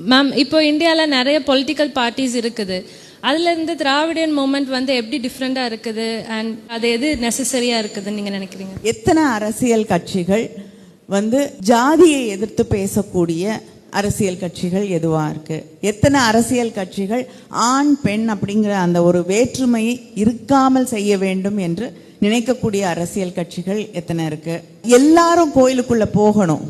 Ma'am இப்போ இந்தியாவில் நிறைய பொலிட்டிக்கல் பார்ட்டிஸ் இருக்குது. அதுலேருந்து திராவிடியன் மூமெண்ட் வந்து எப்படி டிஃப்ரெண்டாக இருக்குது அண்ட் அது எது நெசசரியாக இருக்குதுன்னு நீங்கள் நினைக்கிறீங்க? எத்தனை அரசியல் கட்சிகள் வந்து ஜாதியை எதிர்த்து பேசக்கூடிய அரசியல் கட்சிகள் எதுவா இருக்கு? எத்தனை அரசியல் கட்சிகள் ஆண் பெண் அப்படிங்கிற அந்த ஒரு வேற்றுமையை இருக்காமல் செய்ய வேண்டும் என்று நினைக்கக்கூடிய அரசியல் கட்சிகள் எத்தனை இருக்கு? எல்லாரும் கோயிலுக்குள்ள போகணும்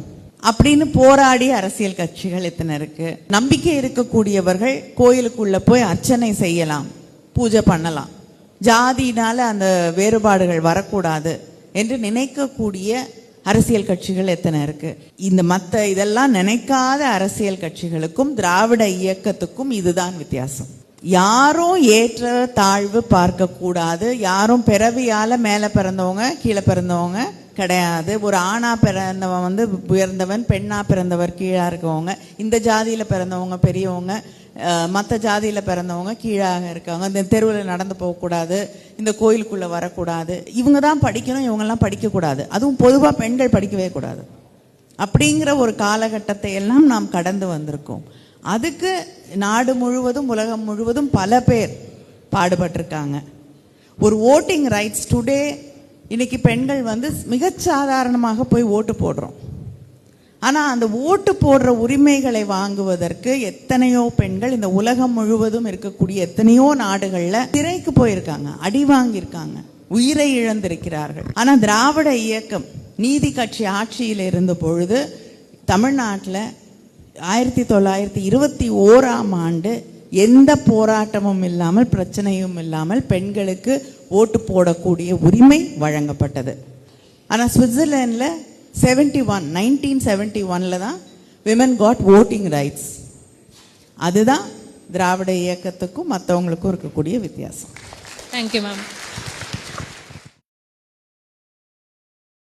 அப்படின்னு போராடிய அரசியல் கட்சிகள் எத்தனை இருக்கு? நம்பிக்கை இருக்கக்கூடியவர்கள் கோயிலுக்குள்ள போய் அர்ச்சனை செய்யலாம், பூஜை பண்ணலாம், ஜாதியினால அந்த வேறுபாடுகள் வரக்கூடாது என்று நினைக்கக்கூடிய அரசியல் கட்சிகள் எத்தனை இருக்கு? இந்த மற்ற இதெல்லாம் நினைக்காத அரசியல் கட்சிகளுக்கும் திராவிட இயக்கத்துக்கும் இதுதான் வித்தியாசம். யாரும் ஏற்ற தாழ்வு பார்க்க கூடாது. யாரும் பிறவியால மேல பிறந்தவங்க கீழே பிறந்தவங்க கிடையாது. ஒரு ஆணா பிறந்தவன் வந்து உயர்ந்தவன், பெண்ணா பிறந்தவர் கீழா இருக்கவங்க, இந்த ஜாதியில பிறந்தவங்க பெரியவங்க, மற்ற ஜாதியில பிறந்தவங்க கீழாக இருக்காங்க. இந்த தெருவில் நடந்து போகக்கூடாது, இந்த கோயிலுக்குள்ள வரக்கூடாது, இவங்க தான் படிக்கணும், இவங்கெல்லாம் படிக்கக்கூடாது, அதுவும் பொதுவாக பெண்கள் படிக்கவே கூடாது அப்படிங்கிற ஒரு காலகட்டத்தை எல்லாம் நாம் கடந்து வந்திருக்கோம். அதுக்கு நாடு முழுவதும் உலகம் முழுவதும் பல பேர் பாடுபட்டிருக்காங்க. ஒரு ஓட்டிங் ரைட்ஸ் டுடே இன்னைக்கு பெண்கள் வந்து மிகச்சாதாரணமாக போய் ஓட்டு போடுறோம். ஆனால் அந்த ஓட்டு போடுற உரிமைகளை வாங்குவதற்கு எத்தனையோ பெண்கள் இந்த உலகம் முழுவதும் இருக்கக்கூடிய எத்தனையோ நாடுகளில் சிறைக்கு போயிருக்காங்க, அடி வாங்கியிருக்காங்க, உயிரை இழந்திருக்கிறார்கள். ஆனால் திராவிட இயக்கம் நீதி கட்சி ஆட்சியில் இருந்த பொழுது தமிழ்நாட்டில் 1921 எந்த போராட்டமும் இல்லாமல் பிரச்சனையும் இல்லாமல் பெண்களுக்கு ஓட்டு போடக்கூடிய உரிமை வழங்கப்பட்டது. ஆனால் சுவிட்சர்லாண்டில் 1971 தான் விமன் காட் voting ரைட்ஸ். அதுதான் திராவிட இயக்கத்துக்கும் மற்றவங்களுக்கும் இருக்கக்கூடிய வித்தியாசம். Thank you ma'am.